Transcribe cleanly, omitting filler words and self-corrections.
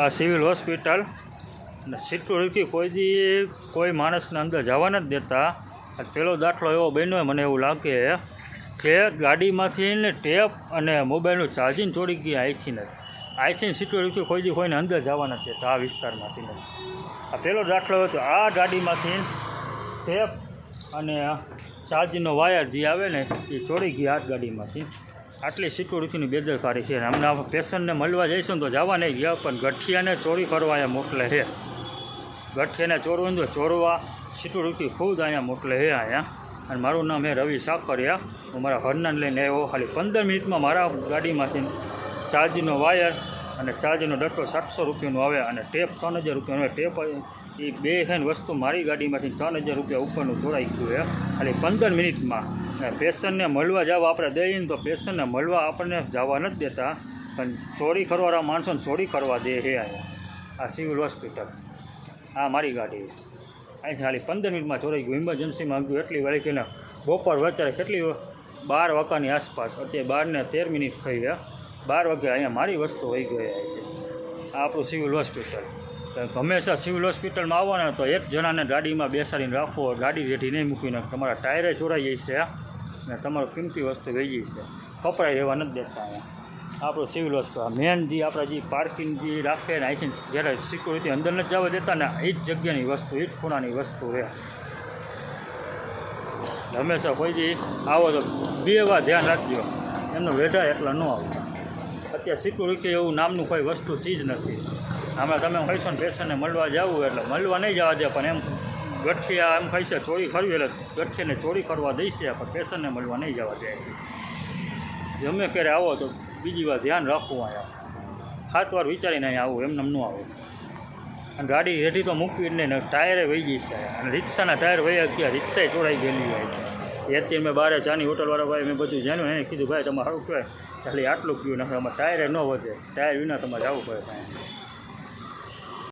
આ civil hospital અને security કોઈ માણસને અંદર જવા નથી દેતા. પેલો દાખલો એવો બન્યો મને એવું લાગે કે ગાડીમાંથી ને ટેપ અને મોબાઈલનું ચાર્જિંગ ચોરી ગયા અહીંથી સિક્યુરિટી કોઈને અંદર જવા નથી દેતા આ વિસ્તારમાંથી નથી. આ પેલો દાખલો હતો. આ ગાડીમાંથી ટેપ અને ચાર્જિંગનો વાયર જે આવે ને એ ચોરી ગયા આ ગાડીમાંથી. આટલી સિક્યુરિટીની બેદરકારી છે. અમને પેશન્ટને મળવા જઈશું તો જવા નહીં ગયા, પણ ગઠિયાને ચોરી કરવા અહીંયા મોકલે છે. ગઠિયાને ચોરવું તો ચોરવા સિક્યુરિટી ખુદ અહીંયા મોકલે છે અહીંયા. અને મારું નામ છે રવિ સાકરિયા. હું મારા ઘરનાને લઈને આવ્યો. ખાલી 15 મિનિટમાં મારા ગાડીમાંથી ચાર્જિંગનો વાયર અને ચાર્જિંગનો ડટ્ટો 700 રૂપિયાનો આવે અને ટેપ 3000 રૂપિયાનો આવે. ટેપ એ બે છે ને વસ્તુ મારી ગાડીમાંથી 3000 રૂપિયા ઉપરનું ચોરાઈ ગયું છે ખાલી 15 મિનિટમાં. પેશન્ટને મળવા જવા આપણે દઈએ ને તો પેશન્ટને મળવા આપણને જવા નથી દેતા, પણ ચોરી કરવાવાળા માણસોને ચોરી કરવા દે છે અહીંયા. આ સિવિલ હોસ્પિટલ આ મારી ગાડી અહીંથી ખાલી 15 મિનિટમાં ચોરાઈ ગયું. ઇમરજન્સીમાં ગયું એટલી વાળી કે બપોર વચ્ચે કેટલી 12 વાગ્યાની આસપાસ, અત્યારે 12 ને 13 મિનિટ થઈ ગયા. 12 વાગે અહીંયા મારી વસ્તુ વહી ગઈ છે. આ આપણું સિવિલ હોસ્પિટલ. હંમેશા સિવિલ હોસ્પિટલમાં આવો ને તો એક જણાને ગાડીમાં બેસાડીને રાખો. ગાડી રેઠી નહીં મૂકીને તમારા ટાયરે ચોરાઈ જાય છે ને તમારું કિંમતી વસ્તુ વહી ગઈ છે. કપડાં રહેવા નથી દેતા અહીંયા. આપણું સિવિલ હોસ્પિટલ મેન જે આપણે જે પાર્કિંગ જે રાખે ને અહીંથી જ્યારે સિક્યુરિટી અંદર નથી જવા દેતા ને એ જ જગ્યાની વસ્તુ એ જ ખૂણાની વસ્તુ રહે. હંમેશા કોઈ જે આવો તો 2 વાર ધ્યાન રાખજો, એમનો વેઢા એટલા ન આવતા. અત્યારે સિક્યુરિટી એવું નામનું કોઈ વસ્તુ ચીજ નથી. હમણાં તમે કહીશો ને પેશન્ટને મળવા જવું એટલે મળવા નહીં જવા દે, પણ એમ ગઠિયા એમ કહીશે ચોરી કરવી એટલે ગઠિયાને ચોરી કરવા દઈશે, પણ પેશન્ટને મળવા નહીં જવા દે. ગમે ક્યારે આવો તો બીજી વાર ધ્યાન રાખવું. અહીંયા 7 વાર વિચારીને અહીંયા આવું, એમને ન આવું. અને ગાડી રેડી તો મૂકવી જ નહીં ને ટાયરે વહી ગઈ છે. અને રિક્ષાના ટાયર વહી ગયા, રિક્ષાએ ચોરાઈ ગયેલી હોય છે. અત્યારે મેં બહાર ચાની હોટલવાળા ભાઈ મેં બધું જાણ્યું, એને કીધું ભાઈ તમારે સારું કહેવાય ખાલી આટલું પીવું નથી, અમારે ટાયરે ન વધે, ટાયર વિના તમારે જવું પડે.